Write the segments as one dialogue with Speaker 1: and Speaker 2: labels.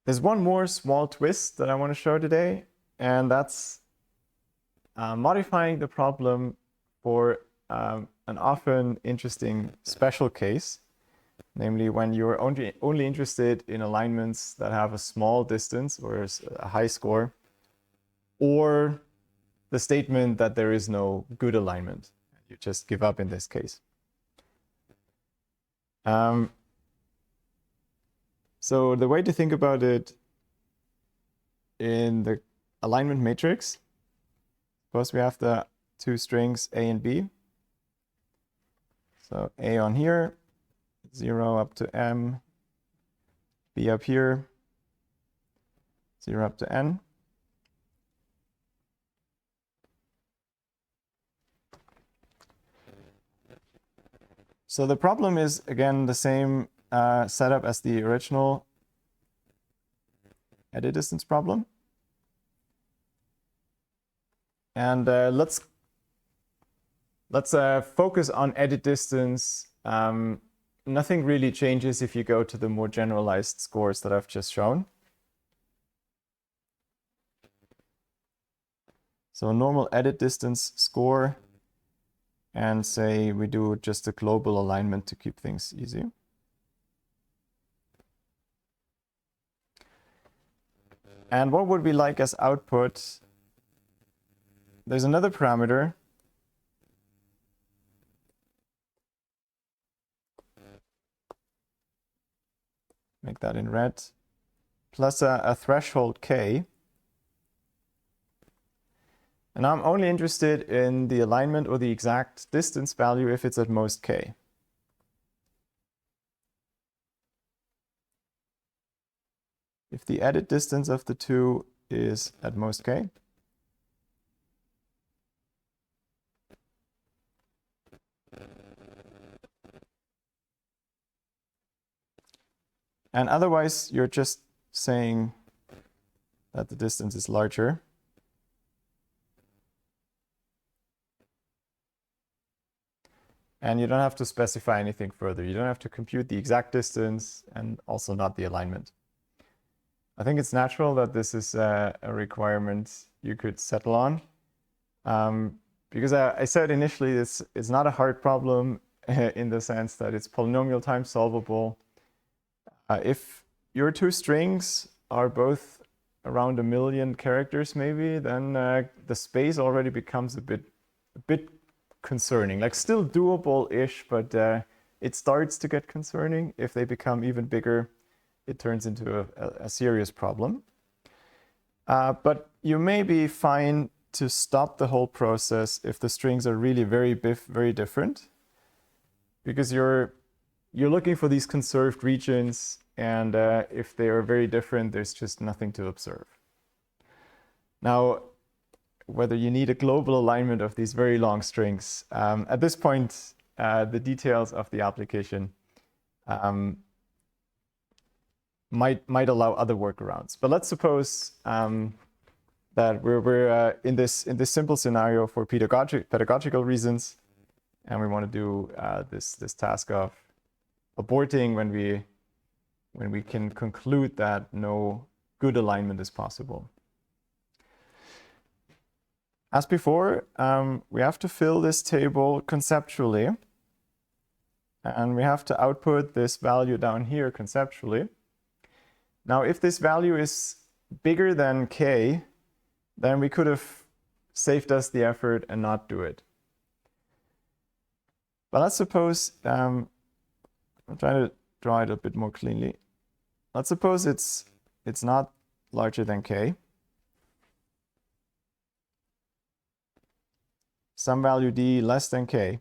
Speaker 1: There's one more small twist that I want to show today, and that's modifying the problem for an often interesting special case, namely when you're only interested in alignments that have a small distance or a high score, or the statement that there is no good alignment. You just give up in this case. So the way to think about it in the alignment matrix, suppose we have the two strings A and B. So A on here, 0 up to M, B up here, 0 up to N. So the problem is, again, the same setup as the original edit distance problem. And let's focus on edit distance. Nothing really changes if you go to the more generalized scores that I've just shown. So a normal edit distance score, and say we do just a global alignment to keep things easy. And what would we like as output? There's another parameter. Make that in red. Plus a threshold K. And I'm only interested in the alignment or the exact distance value if it's at most K. If the edit distance of the two is at most K, and otherwise you're just saying that the distance is larger. And you don't have to specify anything further. You don't have to compute the exact distance and also not the alignment. I think it's natural that this is a requirement you could settle on. Because I said initially it's not a hard problem in the sense that it's polynomial time solvable. If your two strings are both around 1 million characters maybe, then the space already becomes a bit concerning. Like still doable-ish, but it starts to get concerning. If they become even bigger, it turns into a serious problem. But you may be fine to stop the whole process if the strings are really very different, because you're looking for these conserved regions, and if they are very different, there's just nothing to observe. Now, whether you need a global alignment of these very long strings, at this point, the details of the application might allow other workarounds. But let's suppose that we're in this simple scenario for pedagogical reasons, and we want to do this task of aborting when we can conclude that no good alignment is possible. As before, we have to fill this table conceptually, and we have to output this value down here conceptually. Now, if this value is bigger than K, then we could have saved us the effort and not do it. But let's suppose, I'm trying to draw it a bit more cleanly. Let's suppose it's not larger than K. Some value D less than K.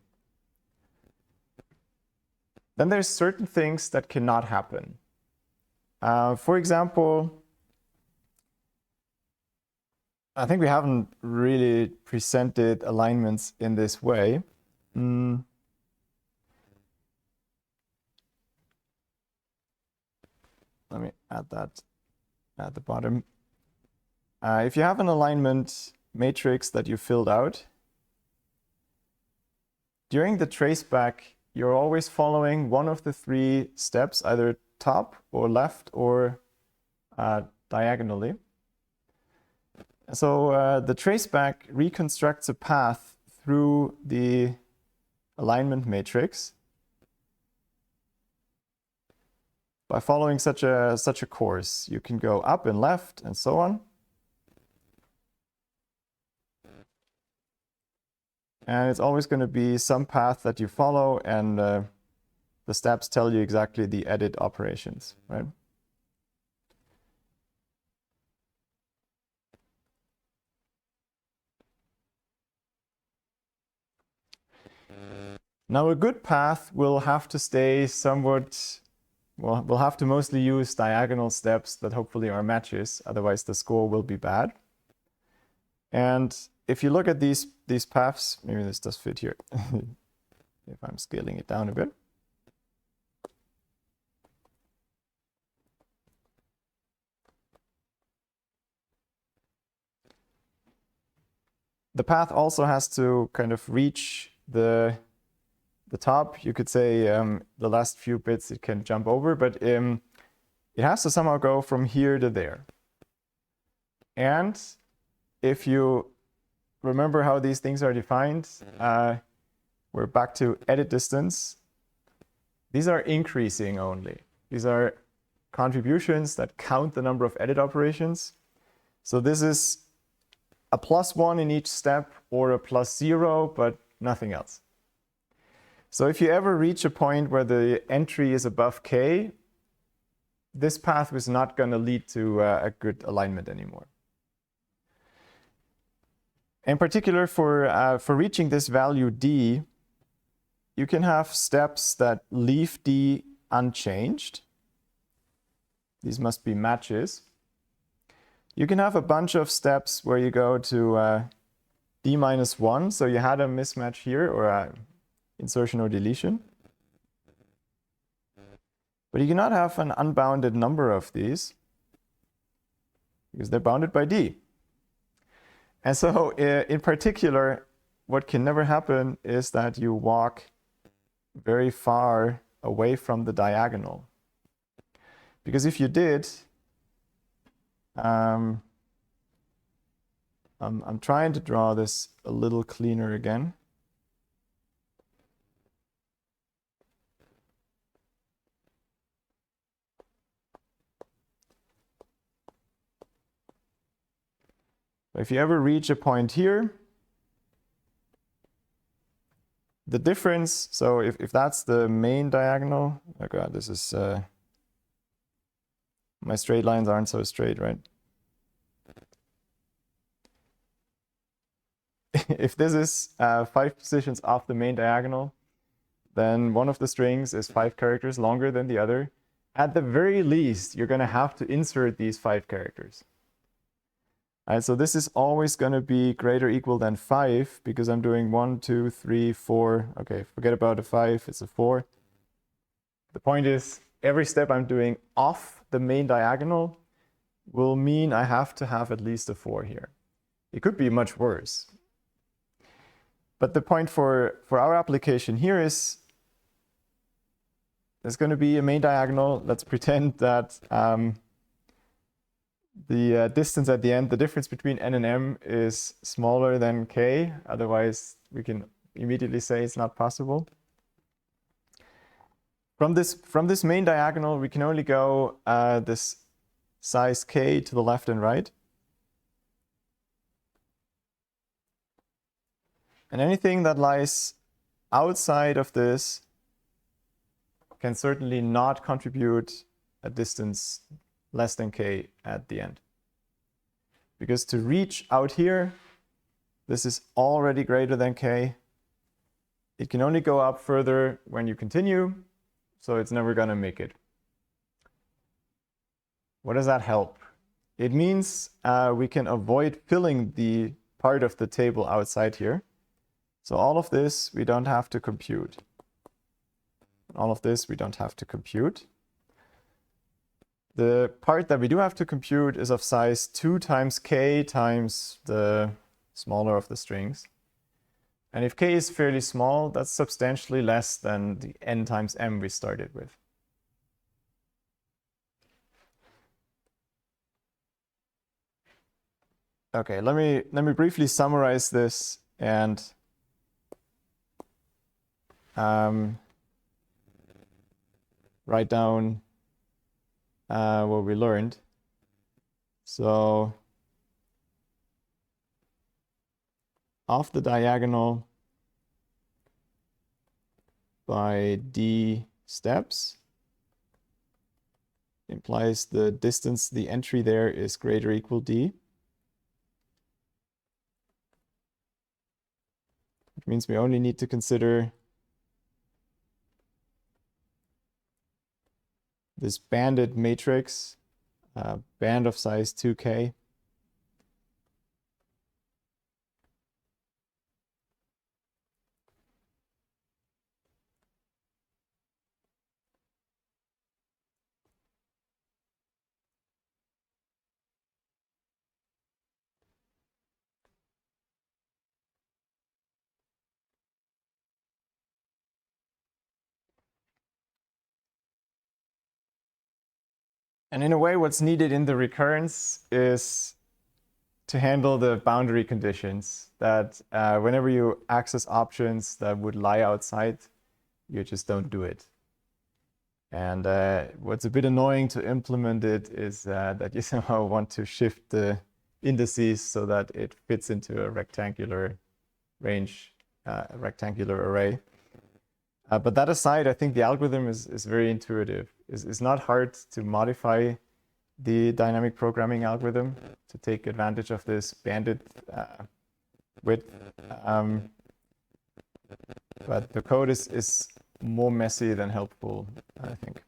Speaker 1: Then there's certain things that cannot happen. For example, I think we haven't really presented alignments in this way. Let me add that at the bottom. If you have an alignment matrix that you filled out, during the traceback, you're always following one of the three steps, either top or left or diagonally. So the traceback reconstructs a path through the alignment matrix by following such a course. You can go up and left and so on. And it's always going to be some path that you follow, and the steps tell you exactly the edit operations, right? Now, a good path will have to stay somewhat, well, we'll have to mostly use diagonal steps that hopefully are matches, otherwise the score will be bad. And if you look at these paths, maybe this does fit here, if I'm scaling it down a bit. The path also has to kind of reach the top. You could say the last few bits it can jump over, but it has to somehow go from here to there. And if you remember how these things are defined, we're back to edit distance. These are increasing only. These are contributions that count the number of edit operations. So this is a +1 in each step or a +0, but nothing else. So if you ever reach a point where the entry is above k, this path is not going to lead to a good alignment anymore. In particular, for reaching this value d, you can have steps that leave d unchanged. These must be matches. You can have a bunch of steps where you go to d-1, so you had a mismatch here, or insertion or deletion. But you cannot have an unbounded number of these, because they're bounded by d. And so in particular, what can never happen is that you walk very far away from the diagonal. Because if you did, I'm trying to draw this a little cleaner again. If you ever reach a point here, the difference, so if that's the main diagonal, oh god, this is, my straight lines aren't so straight, right? If this is 5 positions off the main diagonal, then one of the strings is 5 characters longer than the other. At the very least, you're going to have to insert these 5 characters. All right, so this is always going to be greater or equal than 5, because I'm doing 1, 2, 3, 4. Okay, forget about a 5, it's a 4. The point is, every step I'm doing off the main diagonal will mean I have to have at least a 4 here. It could be much worse. But the point for our application here is there's going to be a main diagonal. Let's pretend that the distance at the end, the difference between n and m, is smaller than k. Otherwise, we can immediately say it's not possible. From this main diagonal, we can only go this size k to the left and right. And anything that lies outside of this can certainly not contribute a distance less than k at the end. Because to reach out here, this is already greater than k. It can only go up further when you continue, so it's never going to make it. What does that help? It means we can avoid filling the part of the table outside here. So all of this we don't have to compute. All of this we don't have to compute. The part that we do have to compute is of size 2 times k times the smaller of the strings. And if k is fairly small, that's substantially less than the n times m we started with. Okay, let me briefly summarize this and write down what we learned. So off the diagonal by d steps implies the distance, the entry there is greater or equal d. Which means we only need to consider this banded matrix, band of size 2k. And in a way, what's needed in the recurrence is to handle the boundary conditions that whenever you access options that would lie outside, you just don't do it. And what's a bit annoying to implement it is that you somehow want to shift the indices so that it fits into a rectangular range, a rectangular array. But that aside, I think the algorithm is very intuitive. It's not hard to modify the dynamic programming algorithm to take advantage of this banded width. But the code is more messy than helpful, I think.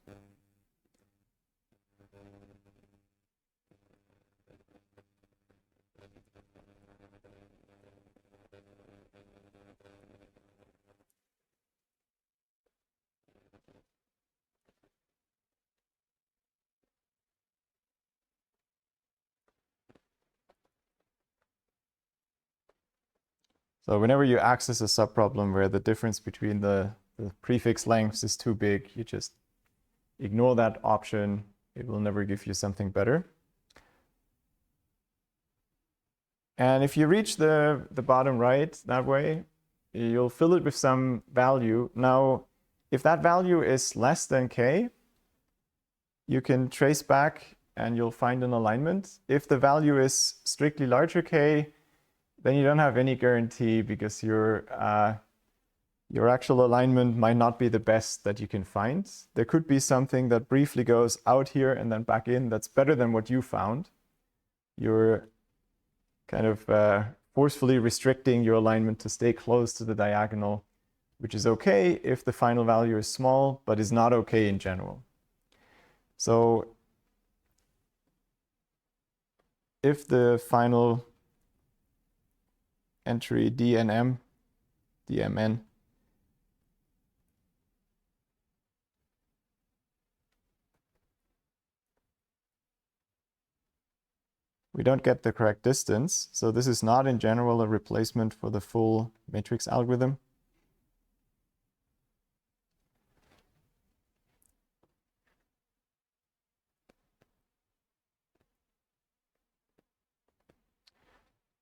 Speaker 1: So whenever you access a subproblem where the difference between the prefix lengths is too big, you just ignore that option. It will never give you something better. And if you reach the bottom right that way, you'll fill it with some value. Now, if that value is less than k, you can trace back and you'll find an alignment. If the value is strictly larger k, then you don't have any guarantee because your actual alignment might not be the best that you can find. There could be something that briefly goes out here and then back in that's better than what you found. You're kind of forcefully restricting your alignment to stay close to the diagonal, which is okay if the final value is small, but is not okay in general. So if the final entry DNM, DMN, we don't get the correct distance. So this is not in general a replacement for the full matrix algorithm.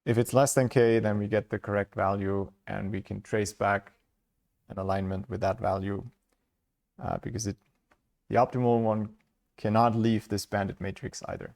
Speaker 1: If it's less than k, then we get the correct value and we can trace back an alignment with that value because the optimal one cannot leave this banded matrix either.